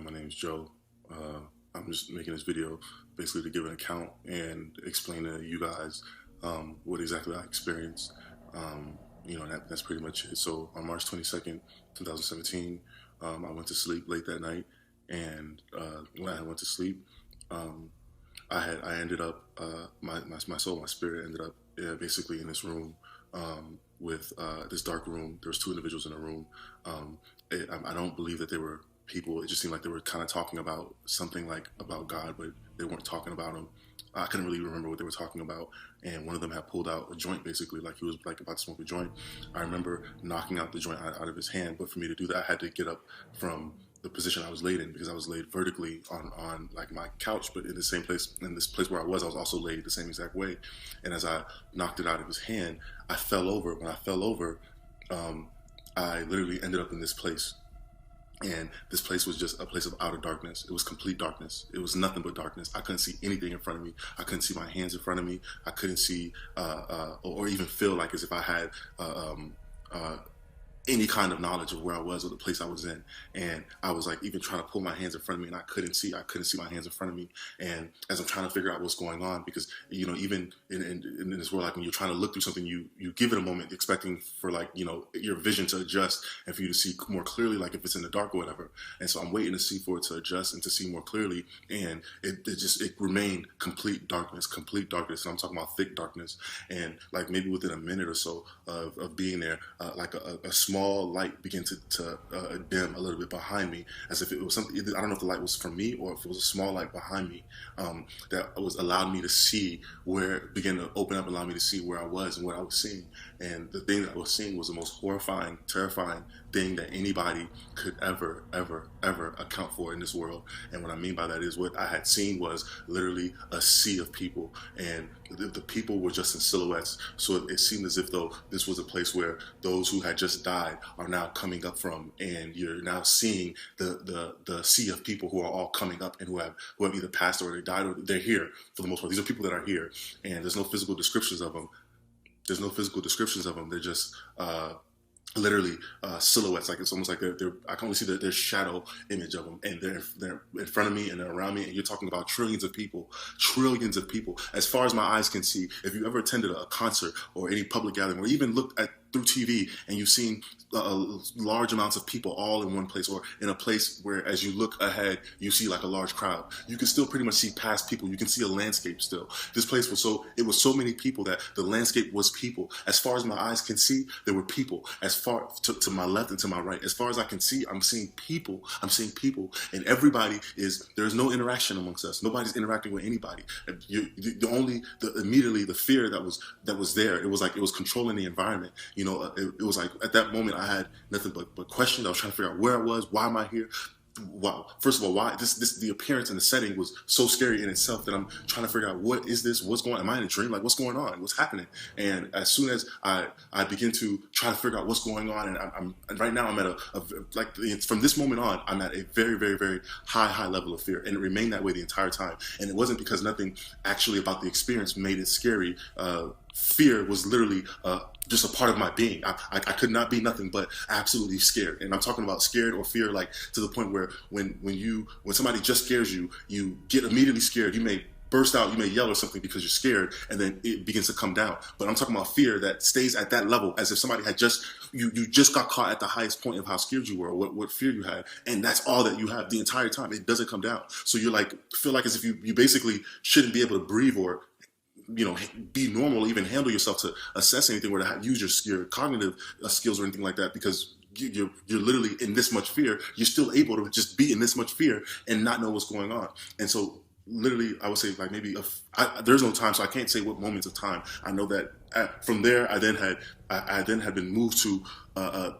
My name is Joe. I'm just making this video basically to give an account and explain to you guys what exactly I experienced. That's pretty much it. So on March 22nd, 2017, I went to sleep late that night, and when I went to sleep, um, I ended up my soul, my spirit ended up basically in this room with this dark room. There was two individuals in a room. I don't believe that they were people. It just seemed like they were kind of talking about something like about God, but they weren't talking about him. I couldn't really remember what they were talking about. And one of them had pulled out a joint, basically, like he was like about to smoke a joint. I remember knocking out the joint out of his hand, but for me to do that, I had to get up from the position I was laid in, because I was laid vertically on like my couch, but in the same place, in this place where I was also laid the same exact way. And as I knocked it out of his hand, I fell over. When I fell over, I literally ended up in this place. And this place was just a place of outer darkness. It was complete darkness. It was nothing but darkness. I couldn't see anything in front of me. I couldn't see my hands in front of me. I couldn't see or even feel like as if I had any kind of knowledge of where I was or the place I was in. And I was like even trying to pull my hands in front of me, and I couldn't see my hands in front of me. And as I'm trying to figure out what's going on, because even in this world, like when you're trying to look through something, you give it a moment expecting for your vision to adjust and for you to see more clearly, like if it's in the dark or whatever. And so I'm waiting to see for it to adjust and to see more clearly, and it remained complete darkness. And I'm talking about thick darkness. And like maybe within a minute or so of being there, like a small light began to dim a little bit behind me, as if it was something. I don't know if the light was from me or if it was a small light behind me that was allowed me to see began to open up, allow me to see where I was and what I was seeing. And the thing that I was seeing was the most horrifying, terrifying thing that anybody could ever account for in this world. And what I mean by that is, what I had seen was literally a sea of people, and the people were just in silhouettes. So it seemed as if though this was a place where those who had just died are now coming up from, and you're now seeing the sea of people who are all coming up and who have either passed or they died, or they're here for the most part. These are people that are here, and there's no physical descriptions of them. They're just literally silhouettes. Like it's almost like I can only see their shadow image of them, and they're in front of me and they're around me. And you're talking about trillions of people, as far as my eyes can see. If you ever attended a concert or any public gathering, or even looked at through TV and you've seen large amounts of people all in one place, or in a place where as you look ahead you see like a large crowd, you can still pretty much see past people. You can see a landscape still. This place was so many people that the landscape was people. As far as my eyes can see, there were people. As far to my left and to my right, as far as I can see, I'm seeing people, and everybody there's no interaction amongst us. Nobody's interacting with anybody. Immediately the fear that was there, it was like it was controlling the environment. It was like at that moment I had nothing but questions. I was trying to figure out where I was. Why am I here? Wow. First of all, why the appearance and the setting was so scary in itself that I'm trying to figure out, what is this? What's going on? Am I in a dream? Like, what's going on? What's happening? And as soon as I begin to try to figure out what's going on, and right now I'm at from this moment on, I'm at a very, very, very high level of fear, and it remained that way the entire time. And it wasn't because nothing actually about the experience made it scary. Fear was literally just a part of my being. I could not be nothing but absolutely scared. And I'm talking about scared or fear, like to the point where when somebody just scares you, you get immediately scared. You may burst out, you may yell or something because you're scared, and then it begins to come down. But I'm talking about fear that stays at that level, as if somebody had you just got caught at the highest point of how scared you were, or what fear you had, and that's all that you have the entire time. It doesn't come down. So you're like, feel like as if you basically shouldn't be able to breathe, or be normal, even handle yourself to assess anything, or to use your cognitive skills or anything like that, because you're literally in this much fear. You're still able to just be in this much fear and not know what's going on. And so literally I would say like maybe there's no time, so I can't say what moments of time. I know that from there I then had been moved to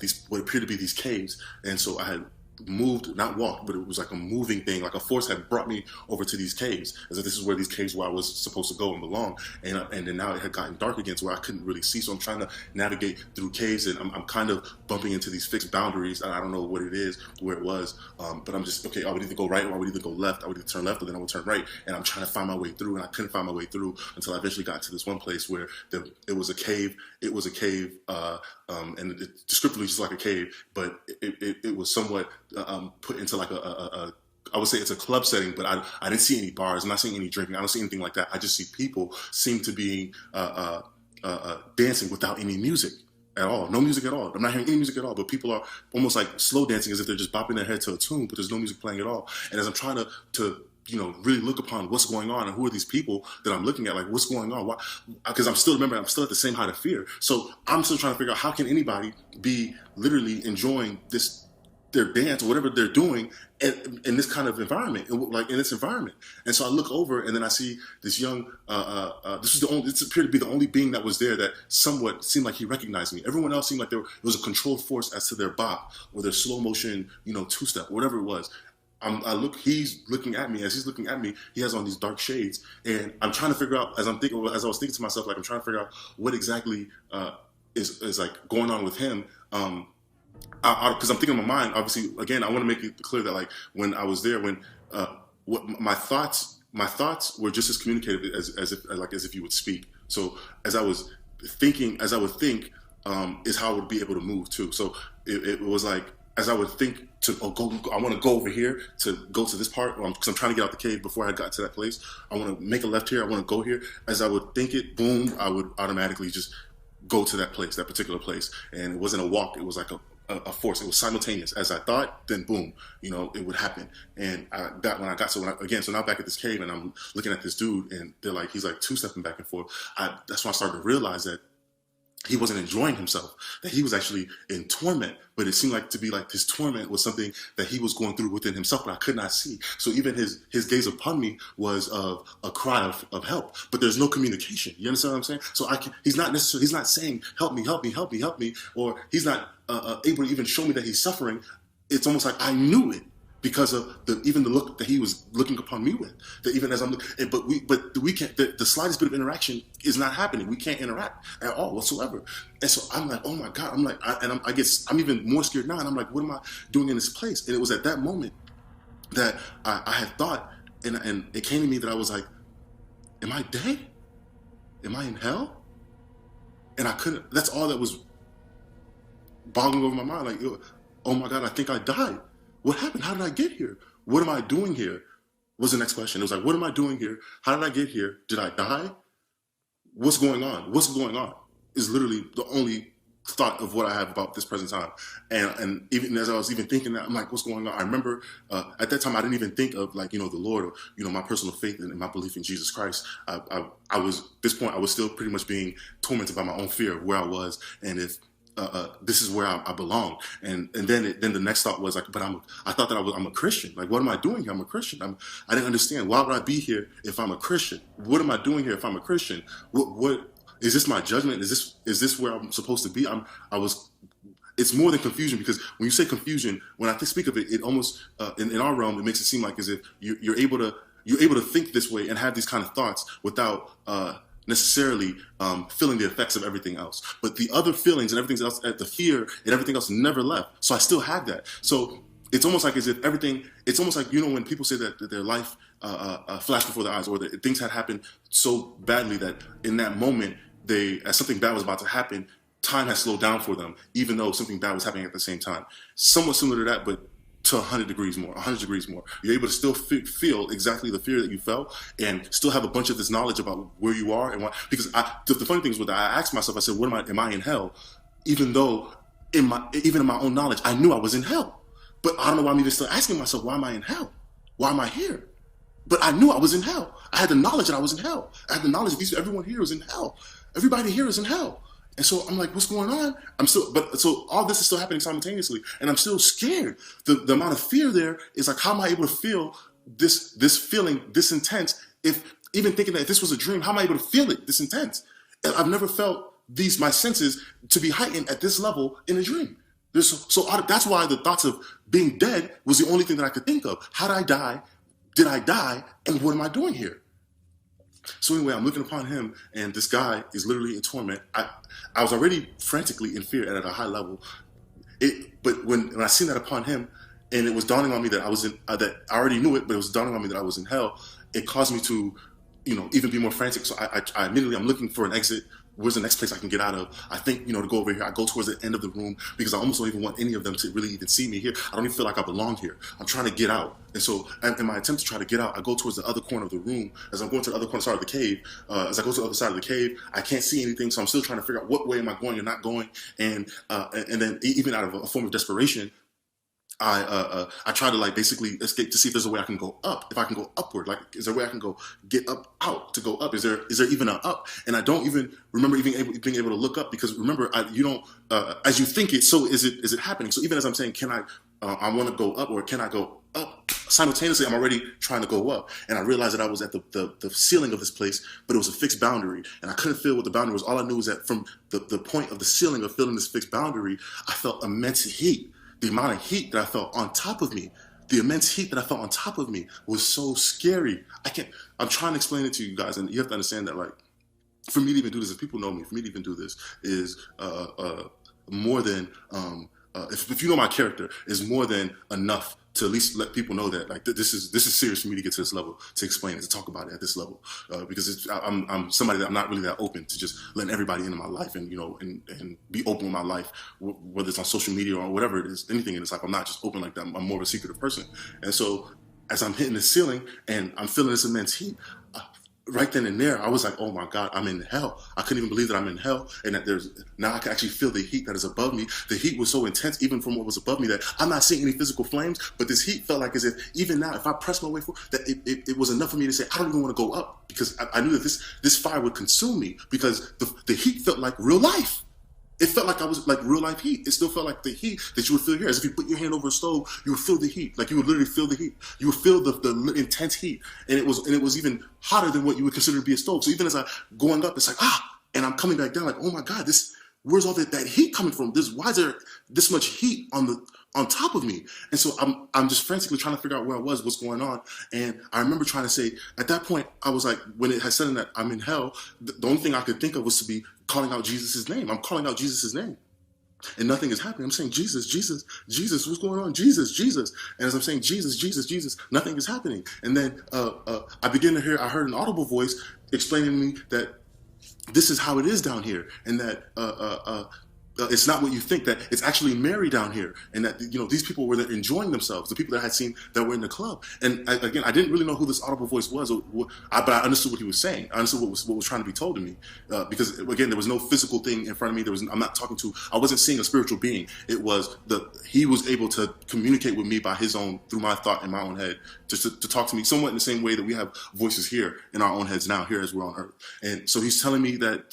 these what appeared to be these caves. And so I had moved, not walked, but it was like a moving thing, like a force had brought me over to these caves, as if this is where these caves where I was supposed to go and belong. And then now it had gotten dark again to where I couldn't really see, so I'm trying to navigate through caves, and I'm kind of bumping into these fixed boundaries, and I don't know what it is, where it was, but I'm just, okay, I would either go right or I would either go left. I would either turn left or then I would turn right, and I'm trying to find my way through, and I couldn't find my way through until I eventually got to this one place where it was a cave. And descriptively just like a cave, but it was somewhat put into like a I would say it's a club setting, but I didn't see any bars. I'm not seeing any drinking. I don't see anything like that. I just see people seem to be dancing without any music at all. No music at all. I'm not hearing any music at all, but people are almost like slow dancing as if they're just bopping their head to a tune, but there's no music playing at all. And as I'm trying to really look upon what's going on and who are these people that I'm looking at, like what's going on? Why? Because I'm still at the same height of fear. So I'm still trying to figure out how can anybody be literally enjoying their dance or whatever they're doing in this kind of environment, like in this environment. And so I look over and then I see this young, this appeared to be the only being that was there that somewhat seemed like he recognized me. Everyone else seemed like there was a controlled force as to their bop or their slow motion, two-step, whatever it was. He's looking at me. As he's looking at me, he has on these dark shades, and I'm trying to figure out, as I was thinking to myself, like I'm trying to figure out what exactly is like going on with him. Because I'm thinking in my mind, obviously, again, I want to make it clear that like when I was there, what my thoughts were just as communicative as if you would speak. So as I would think, is how I would be able to move too. So it was like, as I would think I want to go over here to go to this part, because I'm trying to get out the cave before I got to that place. I want to make a left here. I want to go here. As I would think it, boom, I would automatically just go to that place, that particular place. And it wasn't a walk. It was like a force. It was simultaneous. As I thought, then boom, it would happen. And so now back at this cave and I'm looking at this dude and he's like two-stepping back and forth. That's when I started to realize that he wasn't enjoying himself, that he was actually in torment, but it seemed like to be like his torment was something that he was going through within himself, but I could not see. So even his gaze upon me was of a cry of help, but there's no communication. You understand what I'm saying? So he's not saying, help me, help me, help me, help me, or he's not able to even show me that he's suffering. It's almost like I knew it, because of even the look that he was looking upon me with. That even as I'm looking, but we can't. The slightest bit of interaction is not happening. We can't interact at all whatsoever. And so I'm like, oh my God. I'm like, I'm even more scared now. And I'm like, what am I doing in this place? And it was at that moment that I had thought, and it came to me that I was like, am I dead? Am I in hell? And I couldn't. That's all that was boggling over my mind. Like, oh my God, I think I died. What happened? How did I get here? What am I doing here? Was the next question. It was like, what am I doing here? How did I get here? Did I die? What's going on? What's going on? Is literally the only thought of what I have about this present time. And even as I was even thinking that, I'm like, what's going on? I remember at that time, I didn't even think of the Lord or, my personal faith and my belief in Jesus Christ. I was, at this point, I was still pretty much being tormented by my own fear of where I was. And if this is where I belong, and then the next thought was like, but I thought that I'm a Christian. Like, what am I doing here? I'm a Christian. I didn't understand. Why would I be here if I'm a Christian? What am I doing here if I'm a Christian? What is this my judgment? Is this where I'm supposed to be? It's more than confusion, because when you say confusion, when I speak of it, it almost in our realm, it makes it seem like as if you're able to think this way and have these kind of thoughts without necessarily feeling the effects of everything else. But the other feelings and everything else, the fear and everything else never left. So I still had that. So it's almost like as if it's almost like, when people say that their life flashed before their eyes, or that things had happened so badly that in that moment, as something bad was about to happen, time has slowed down for them, even though something bad was happening at the same time. Somewhat similar to that, but to 100 degrees more. You're able to still feel exactly the fear that you felt, and still have a bunch of this knowledge about where you are and why. Because the funny thing is, I asked myself, I said, am I in hell? Even though even in my own knowledge, I knew I was in hell. But I don't know why I'm even still asking myself, why am I in hell? Why am I here? But I knew I was in hell. I had the knowledge that I was in hell. I had the knowledge that everyone here is in hell. Everybody here is in hell. And so I'm like, what's going on? So all this is still happening simultaneously, and I'm still scared. The amount of fear there is like, how am I able to feel this feeling this intense? If even thinking that if this was a dream, how am I able to feel it this intense? And I've never felt my senses to be heightened at this level in a dream. So that's why the thoughts of being dead was the only thing that I could think of. How did I die? Did I die? And what am I doing here? So anyway, I'm looking upon him, and this guy is literally in torment. I was already frantically in fear and at a high level. But when I seen that upon him, and it was dawning on me that I was that I already knew it, but it was dawning on me that I was in hell. It caused me to, even be more frantic. So I immediately, I'm looking for an exit. where's the next place I can get out of? I think, to go over here. I go towards the end of the room because I almost don't even want any of them to really even see me here. I don't even feel like I belong here. I'm trying to get out. And so in my attempt to try to get out, I go towards the other corner of the room. As I'm going to the other corner side of the cave, as I go to the other side of the cave, I can't see anything. So I'm still trying to figure out what way am I going and not going. And then even out of a form of desperation, I try to basically escape to see if there's a way I can go up. If I can go upward, is there a way I can go get up out to go up? Is there even an up? And I don't even remember being able to look up because remember you don't as you think it, so is it happening? So even as I'm saying, can I want to go up or can I go up? Simultaneously, I'm already trying to go up, and I realized that I was at the ceiling of this place, but it was a fixed boundary, and I couldn't feel what the boundary was. All I knew was that from the point of the ceiling of feeling this fixed boundary, I felt immense heat. The amount of heat that I felt on top of me, the immense heat that I felt on top of me was so scary. I'm trying to explain it to you guys, and you have to understand that, for me to even do this, if people know me, for me to even do this is more than, if you know my character, is more than enough to at least let people know that this is serious for me to get to this level, to explain it, to talk about it at this level, because I'm somebody that I'm not really that open to just letting everybody into my life and and be open with my life, whether it's on social media or whatever it is, anything in this life. I'm not just open like that. I'm more of a secretive person, and so as I'm hitting the ceiling and I'm feeling this immense heat. Right then and there, I was like, oh my God, I'm in hell. I couldn't even believe that I'm in hell and that now I can actually feel the heat that is above me. The heat was so intense, even from what was above me, that I'm not seeing any physical flames, but this heat felt like as if even now, if I press my way forward, that it was enough for me to say, I don't even want to go up because I knew that this fire would consume me because the heat felt like real life. It felt like I was like real life heat. It still felt like the heat that you would feel here. As if you put your hand over a stove, you would feel the heat. Like you would literally feel the heat. You would feel the intense heat. And it was even hotter than what you would consider to be a stove. So even as I'm going up, it's like, and I'm coming back down like, oh my God, where's all that heat coming from? Why is there this much heat on top of me? And so I'm just frantically trying to figure out where I was, what's going on. And I remember trying to say, at that point, I was like, when it had said that I'm in hell, the only thing I could think of was to be calling out Jesus' name. I'm calling out Jesus' name. And nothing is happening. I'm saying, Jesus, Jesus, Jesus, what's going on? Jesus, Jesus. And as I'm saying, Jesus, Jesus, Jesus, nothing is happening. And then I heard an audible voice explaining to me that this is how it is down here, and that it's not what you think, that it's actually Mary down here, and that these people were enjoying themselves, the people that I had seen that were in the club. And again, I didn't really know who this audible voice was, but I understood what he was saying. I understood what was trying to be told to me, because again, there was no physical thing in front of me. I wasn't seeing a spiritual being. It was he was able to communicate with me through my thought in my own head, just to talk to me somewhat in the same way that we have voices here in our own heads now, here as we're on earth. And so he's telling me that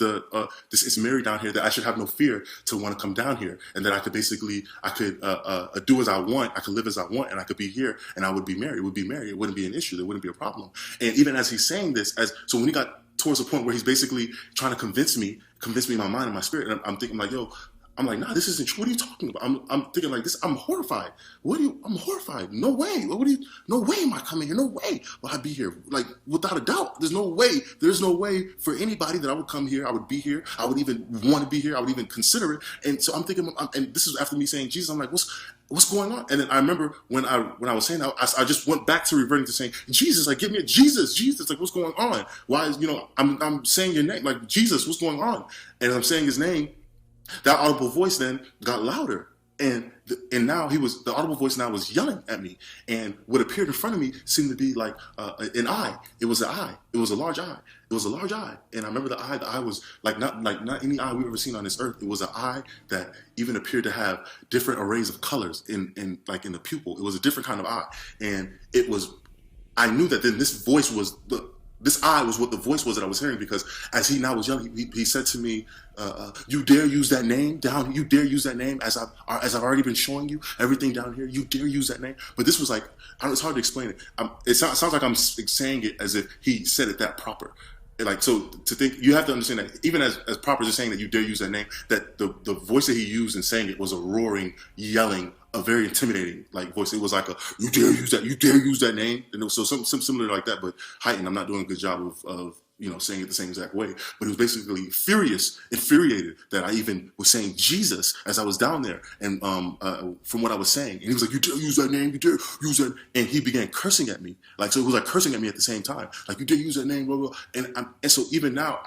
this is Mary down here, that I should have no fear to want to come down here, and that I could do as I want, I could live as I want, and I could be here, and I would be Mary. It would be Mary. It wouldn't be an issue. There wouldn't be a problem. And even as he's saying this, so when he got towards the point where he's basically trying to convince me in my mind and my spirit, and I'm thinking like, yo, I'm like, nah, this isn't true. What are you talking about? I'm thinking like this. I'm horrified. I'm horrified. No way. No way am I coming here. No way will I be here. Like, without a doubt, there's no way. There's no way for anybody that I would come here. I would be here. I would even want to be here. I would even consider it. And so I'm thinking, and this is after me saying, Jesus, I'm like, what's going on? And then I remember when I was saying that, I just went back to reverting to saying, Jesus, like, give me a Jesus, like, what's going on? Why is, I'm saying your name, like, Jesus, what's going on? And I'm saying his name. That audible voice then got louder, and now the audible voice now was yelling at me, and what appeared in front of me seemed to be like an eye. It was an eye. It was a large eye. It was a large eye, and I remember the eye was not any eye we've ever seen on this earth. It was an eye that even appeared to have different arrays of colors in the pupil. It was a different kind of eye, and it was. I knew that then this voice was this eye was what the voice was that I was hearing, because as he now was yelling, he said to me, you dare use that name down? You dare use that name as I've already been showing you everything down here? You dare use that name? But this was like, it's hard to explain it. It sounds like I'm saying it as if he said it that proper. Like, so to think, you have to understand that even as proper as saying that you dare use that name, that the voice that he used in saying it was a roaring, yelling, a very intimidating like voice. It was like you dare use that name. And it was so some similar like that, but heightened. I'm not doing a good job of saying it the same exact way. But it was basically infuriated that I even was saying Jesus as I was down there, and from what I was saying. And he was like, you dare use that name, you dare use that, and he began cursing at me. Like, so it was like cursing at me at the same time. Like, you dare use that name, blah, blah. And so even now,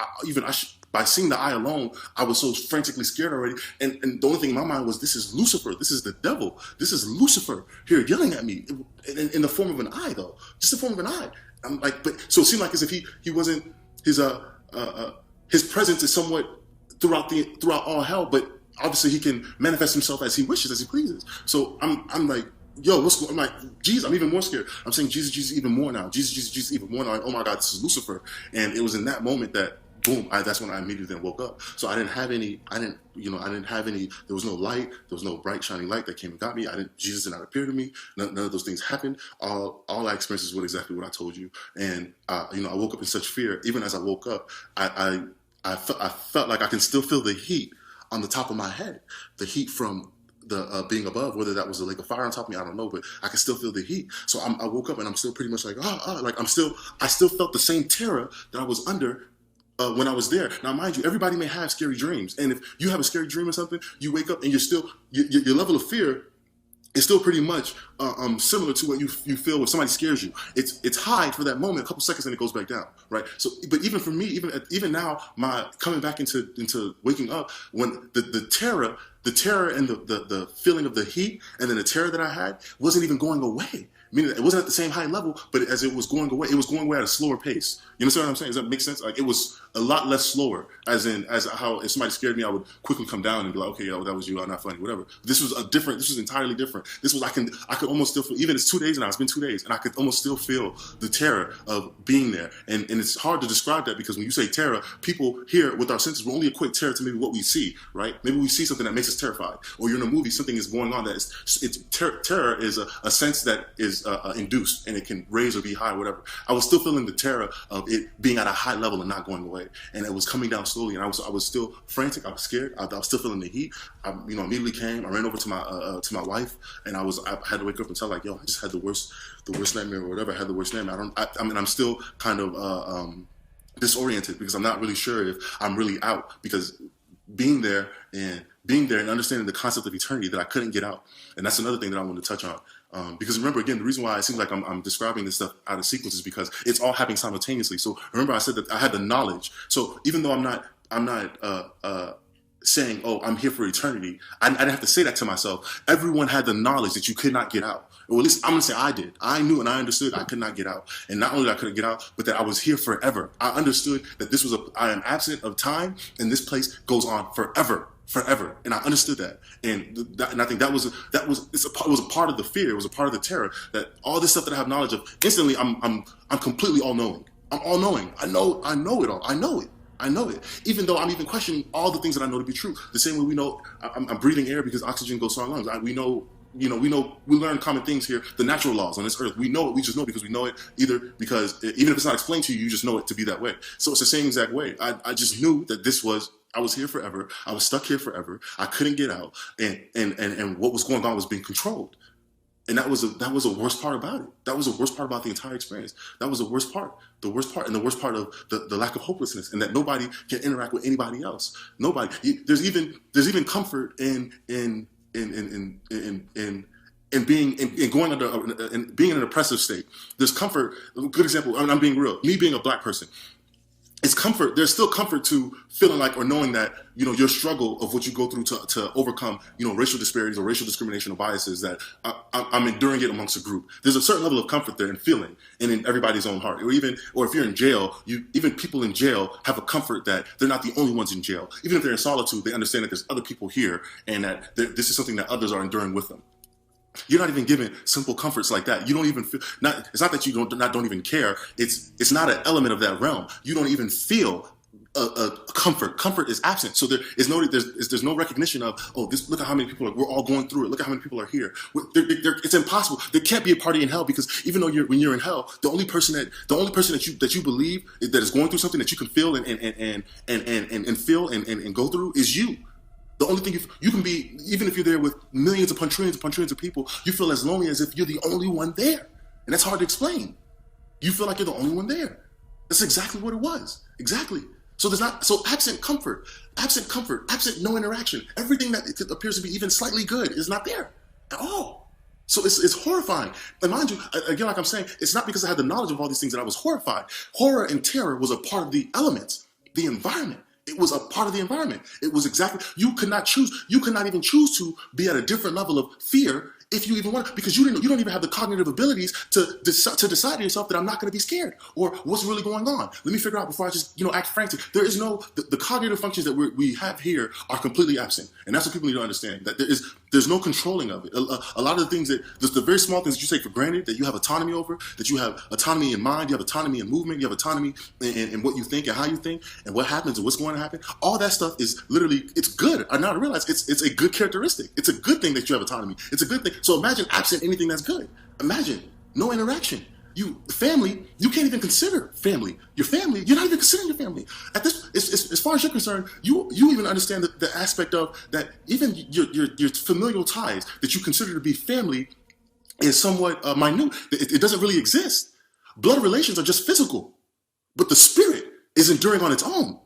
by seeing the eye alone, I was so frantically scared already. And the only thing in my mind was, this is Lucifer. This is the devil. This is Lucifer here yelling at me in the form of an eye, though. Just the form of an eye. I'm like, but so it seemed like as if he wasn't, his presence is somewhat throughout all hell, but obviously he can manifest himself as he wishes, as he pleases. So I'm like, yo, what's going on? I'm like, Jesus, I'm even more scared. I'm saying, Jesus, Jesus, even more now. Jesus, Jesus, Jesus, even more now. Like, oh my God, this is Lucifer. And it was in that moment that, boom, that's when I immediately then woke up. So I didn't have any, there was no light, there was no bright shining light that came and got me. Jesus did not appear to me. None of those things happened. All I experienced is exactly what I told you. And, I woke up in such fear. Even as I woke up, I felt like I can still feel the heat on the top of my head, the heat from the being above, whether that was a lake of fire on top of me, I don't know, but I can still feel the heat. So I woke up and I'm still pretty much like, like I still felt the same terror that I was under when I was there. Now, mind you, everybody may have scary dreams, and if you have a scary dream or something, you wake up and you're still your level of fear is still pretty much similar to what you feel when somebody scares you. It's high for that moment, a couple seconds, and it goes back down, right? So, but even for me, even now, my coming back into waking up, when the terror and the feeling of the heat, and then the terror that I had wasn't even going away. Meaning it wasn't at the same high level, but as it was going away, it was going away at a slower pace. You understand what I'm saying? Does that make sense? Like, it was a lot less slower, as how if somebody scared me, I would quickly come down and be like, okay, yeah, well, that was you, I'm not funny, whatever. This was entirely different. This was, I could almost still feel, even it's 2 days now, it's been 2 days, and I could almost still feel the terror of being there. And it's hard to describe that, because when you say terror, people here with our senses, we're only equate terror to maybe what we see, right? Maybe we see something that makes us terrified, or you're in a movie, something is going on that terror is a sense that is induced, and it can raise or be high, whatever. I was still feeling the terror of it being at a high level and not going away, and it was coming down slowly, and I was still frantic. I was scared. I was still feeling the heat. I immediately came. I ran over to my wife, and I had to wake up and tell, like, yo, I just had the worst nightmare or whatever. I had the worst nightmare. I'm still kind of disoriented, because I'm not really sure if I'm really out, because being there and understanding the concept of eternity that I couldn't get out. And that's another thing that I want to touch on. Because remember, again, the reason why it seems like I'm describing this stuff out of sequence is because it's all happening simultaneously. So remember, I said that I had the knowledge. So even though I'm not saying, oh, I'm here for eternity, I didn't have to say that to myself. Everyone had the knowledge that you could not get out. Or at least I'm going to say I did. I knew and I understood I could not get out. And not only that I couldn't get out, but that I was here forever. I understood that I am absent of time, and this place goes on forever. And I understood that. And I think that was a part of the fear. It was a part of the terror, that all this stuff that I have knowledge of, instantly I'm completely all-knowing. I'm all-knowing. I know it all. I know it. Even though I'm even questioning all the things that I know to be true. The same way we know I'm breathing air because oxygen goes to our lungs. We learn common things here, the natural laws on this earth. We know it, we just know because we know it, even if it's not explained to you, you just know it to be that way. So it's the same exact way. I just knew that I was here forever. I was stuck here forever. I couldn't get out. And what was going on was being controlled. And that was the worst part about it. That was the worst part about the entire experience. That was the worst part. The worst part, and the worst part of the lack of hopelessness, and that nobody can interact with anybody else. Nobody. There's even comfort in being in an oppressive state. There's comfort. A good example. I'm being real. Me being a black person. It's comfort. There's still comfort to feeling like, or knowing that, your struggle of what you go through to overcome, racial disparities or racial discrimination or biases, that I'm enduring it amongst a group. There's a certain level of comfort there in feeling, and in everybody's own heart. Or if you're in jail, even people in jail have a comfort that they're not the only ones in jail. Even if they're in solitude, they understand that there's other people here, and that this is something that others are enduring with them. You're not even given simple comforts like that. You don't even feel. It's not that you don't even care. It's not an element of that realm. You don't even feel a comfort. Comfort is absent. So there's no recognition of, oh, look at how many people we're all going through it. Look at how many people are here. It's impossible. There can't be a party in hell, because even though when you're in hell, the only person that you believe that is going through something that you can feel and feel and go through is you. The only thing you can be, even if you're there with millions upon trillions of people, you feel as lonely as if you're the only one there. And that's hard to explain. You feel like you're the only one there. That's exactly what it was. Exactly. So absent comfort, absent no interaction. Everything that appears to be even slightly good is not there at all. So it's horrifying. And mind you, again, like I'm saying, it's not because I had the knowledge of all these things that I was horrified. Horror and terror was a part of the elements, the environment. It was a part of the environment. It was exactly, you could not even choose to be at a different level of fear if you even want, because you don't even have the cognitive abilities to decide to yourself that I'm not going to be scared, or what's really going on. Let me figure out before I just act frantic. There is no the cognitive functions that we have here are completely absent, and that's what people need to understand. That there's no controlling of it. A lot of the things the very small things that you take for granted, that you have autonomy over, that you have autonomy in mind, you have autonomy in movement, you have autonomy in what you think and how you think, and what happens and what's going to happen. All that stuff is literally, it's good. I now realize it's a good characteristic. It's a good thing that you have autonomy. It's a good thing. So imagine absent anything that's good. Imagine no interaction. Family, you can't even consider family. Your family, you're not even considering your family. At this, as far as you're concerned, you even understand the aspect of that even your familial ties that you consider to be family is somewhat minute. It doesn't really exist. Blood relations are just physical, but the spirit is enduring on its own.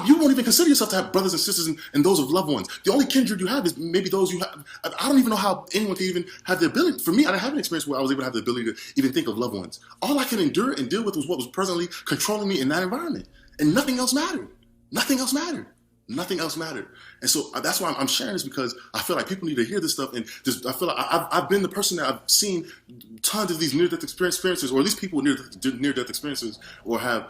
You won't even consider yourself to have brothers and sisters and those of loved ones. The only kindred you have is maybe those you have. I don't even know how anyone can even have the ability. For me, I didn't have an experience where I was able to have the ability to even think of loved ones. All I could endure and deal with was what was presently controlling me in that environment. And nothing else mattered. Nothing else mattered. Nothing else mattered. And so that's why I'm sharing this, because I feel like people need to hear this stuff. And I feel like I've been the person that I've seen tons of these near-death experiences, or at least people with near-death experiences, or have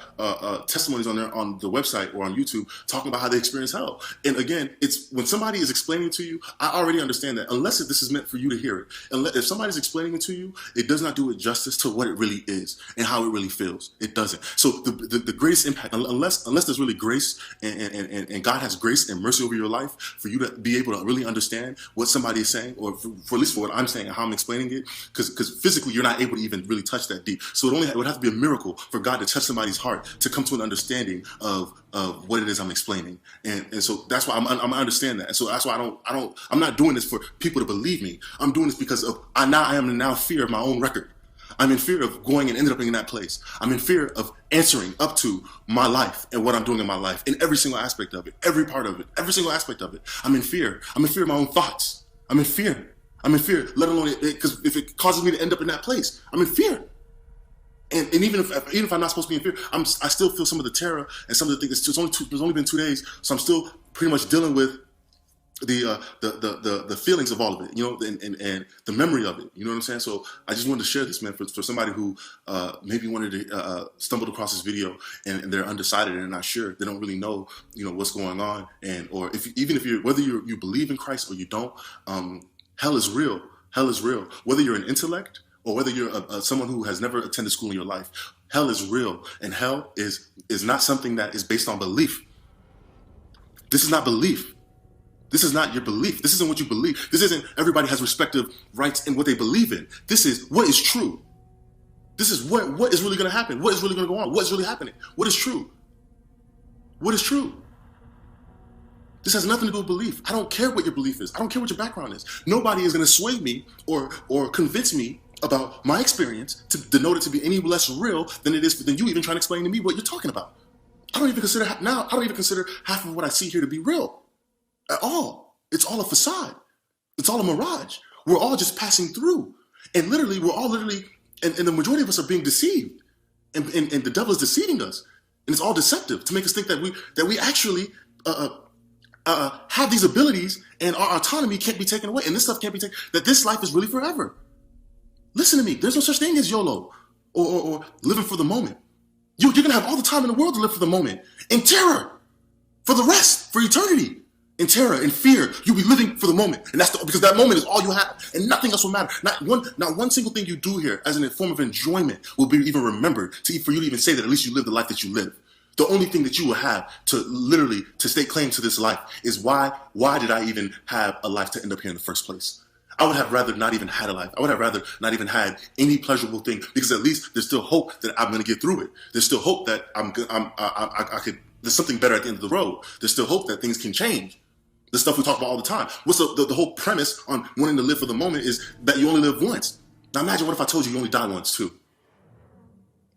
testimonies on the website or on YouTube talking about how they experience hell. And again, it's when somebody is explaining to you, I already understand that. Unless this is meant for you to hear it. If somebody's explaining it to you, it does not do it justice to what it really is and how it really feels. It doesn't. So the greatest impact, unless there's really grace and God has grace and mercy over your life for you to be able to really understand what somebody is saying, or for at least for what I'm saying and how I'm explaining it, because physically you're not able to even really touch that deep. So it would have to be a miracle for God to touch somebody's heart to come to an understanding of what it is I'm explaining. And so that's why I understand that. And so that's why I'm not doing this for people to believe me. I'm doing this because I am in fear of my own record. I'm in fear of going and ending up in that place. I'm in fear of answering up to my life and what I'm doing in my life, in every single aspect of it, every part of it, every single aspect of it. I'm in fear. I'm in fear of my own thoughts. I'm in fear. I'm in fear, let alone because if it causes me to end up in that place, I'm in fear. And even if I'm not supposed to be in fear, I still feel some of the terror and some of the things. There's only been 2 days, so I'm still pretty much dealing with the feelings of all of it, and the memory of it. You know what I'm saying? So I just wanted to share this, man, for somebody who maybe wanted to stumbled across this video and they're undecided and not sure. They don't really know, what's going on, or whether you believe in Christ or you don't, hell is real. Hell is real. Whether you're an intellect or whether you're someone who has never attended school in your life, hell is real, and hell is not something that is based on belief. This is not belief. This is not your belief. This isn't what you believe. This isn't everybody has respective rights in what they believe in. This is what is true. This is what is really going to happen. What is really going to go on? What is really happening? What is true? What is true? This has nothing to do with belief. I don't care what your belief is. I don't care what your background is. Nobody is going to sway me or convince me about my experience to denote it to be any less real than it is than you even trying to explain to me what you're talking about. I don't even consider half of what I see here to be real. At all. It's all a facade. It's all a mirage. We're all just passing through. And literally, and the majority of us are being deceived. And the devil is deceiving us. And it's all deceptive to make us think that we actually have these abilities and our autonomy can't be taken away. And this stuff can't be taken, that this life is really forever. Listen to me. There's no such thing as YOLO or living for the moment. You're going to have all the time in the world to live for the moment. In terror. For the rest. For eternity. In terror, in fear, you'll be living for the moment, and because that moment is all you have, and nothing else will matter. Not one single thing you do here, as a form of enjoyment, will be even remembered for you to even say that at least you live the life that you live. The only thing that you will have to stake claim to this life is why did I even have a life to end up here in the first place? I would have rather not even had a life. I would have rather not even had any pleasurable thing, because at least there's still hope that I'm going to get through it. There's still hope that there's something better at the end of the road. There's still hope that things can change. The stuff we talk about all the time. What's the whole premise on wanting to live for the moment is that you only live once. Now imagine what if I told you only die once too?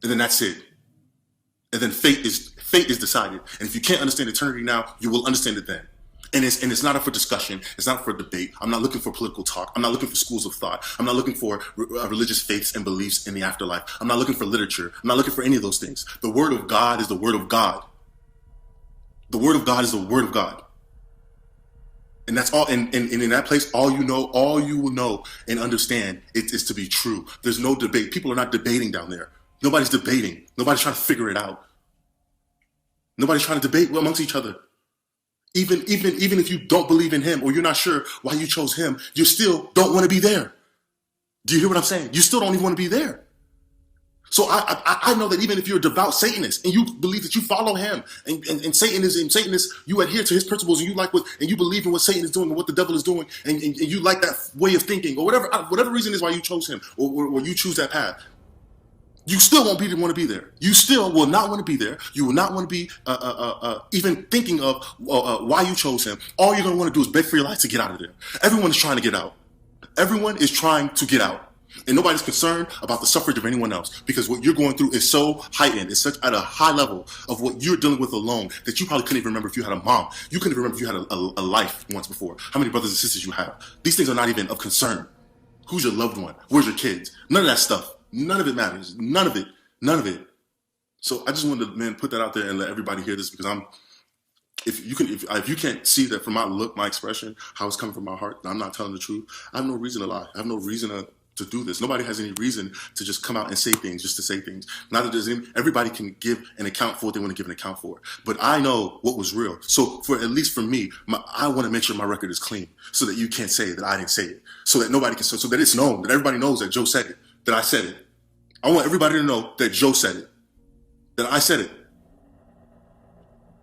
And then that's it. And then fate is decided. And if you can't understand eternity now, you will understand it then. And it's not up for discussion. It's not for debate. I'm not looking for political talk. I'm not looking for schools of thought. I'm not looking for religious faiths and beliefs in the afterlife. I'm not looking for literature. I'm not looking for any of those things. The word of God is the word of God. The word of God is the word of God. And that's all. And in that place, all you will know and understand is to be true. There's no debate. People are not debating down there. Nobody's debating. Nobody's trying to figure it out. Nobody's trying to debate amongst each other. Even if you don't believe in him or you're not sure why you chose him, you still don't want to be there. Do you hear what I'm saying? You still don't even want to be there. So I know that even if you're a devout Satanist and you believe that you follow him and Satanist, you adhere to his principles and you believe in what Satan is doing and what the devil is doing and you like that way of thinking or whatever reason is why you chose him or you choose that path, you still won't want to be there. You still will not want to be there. You will not want to be even thinking of why you chose him. All you're going to want to do is beg for your life to get out of there. Everyone is trying to get out. Everyone is trying to get out. And nobody's concerned about the suffrage of anyone else because what you're going through is so heightened. It's such at a high level of what you're dealing with alone that you probably couldn't even remember if you had a mom. You couldn't even remember if you had a life once before. How many brothers and sisters you have. These things are not even of concern. Who's your loved one? Where's your kids? None of that stuff. None of it matters. None of it. None of it. So I just wanted to, man, put that out there and let everybody hear this because if you can't see that from my look, my expression, how it's coming from my heart, I'm not telling the truth. I have no reason to lie. I have no reason to do this. Nobody has any reason to just come out and say things just to say things. Not that there's everybody can give an account for what they want to give an account for. But I know what was real. So at least for me, I want to make sure my record is clean so that you can't say that I didn't say it. So that nobody can, so that it's known, that everybody knows that Joe said it, that I said it. I want everybody to know that Joe said it, that I said it.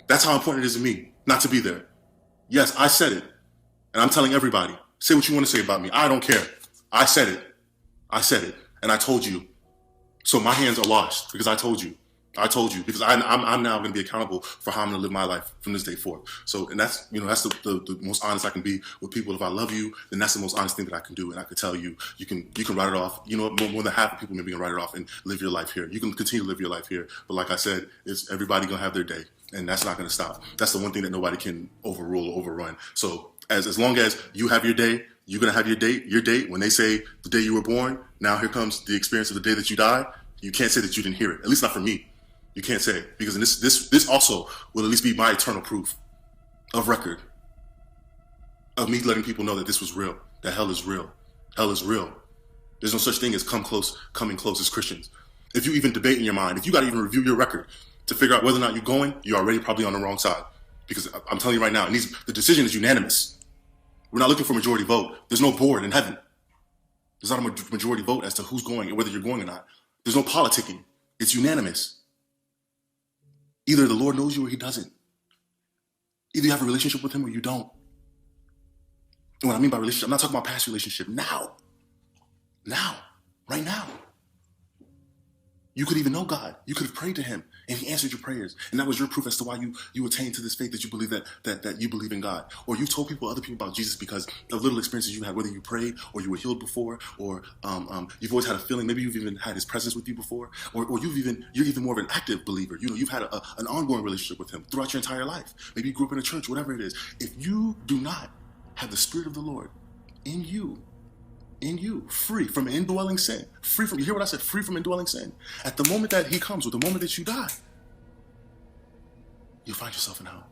That's how important it is to me not to be there. Yes, I said it. And I'm telling everybody, say what you want to say about me. I don't care. I said it. I said it, and I told you. So my hands are washed because I told you. I told you because I'm now going to be accountable for how I'm going to live my life from this day forth. So, and that's the most honest I can be with people. If I love you, then that's the most honest thing that I can do. And I could tell you, you can write it off. You know, more than half of people maybe can write it off and live your life here. You can continue to live your life here. But like I said, it's everybody going to have their day, and that's not going to stop. That's the one thing that nobody can overrule or overrun. So as long as you have your day, you're going to have your date. When they say the day you were born, now here comes the experience of the day that you die. You can't say that you didn't hear it. At least not for me. You can't say it. Because this also will at least be my eternal proof of record. Of me letting people know that this was real. That hell is real. Hell is real. There's no such thing as coming close as Christians. If you even debate in your mind, if you got to even review your record to figure out whether or not you're going, you're already probably on the wrong side. Because I'm telling you right now, the decision is unanimous. We're not looking for majority vote. There's no board in heaven. There's not a majority vote as to who's going and whether you're going or not. There's no politicking. It's unanimous. Either the Lord knows you or he doesn't. Either you have a relationship with him or you don't. And what I mean by relationship, I'm not talking about past relationship. Now. Right now. You could even know God. You could have prayed to him and he answered your prayers. And that was your proof as to why you attained to this faith that you believe that you believe in God. Or you told other people about Jesus because of little experiences you had, whether you prayed or you were healed before, or you've always had a feeling, maybe you've even had his presence with you before, or you're even more of an active believer. You know, you've had an ongoing relationship with him throughout your entire life. Maybe you grew up in a church, whatever it is. If you do not have the Spirit of the Lord in you, free from indwelling sin, you hear what I said, free from indwelling sin. At the moment that he comes, or the moment that you die, you'll find yourself in hell.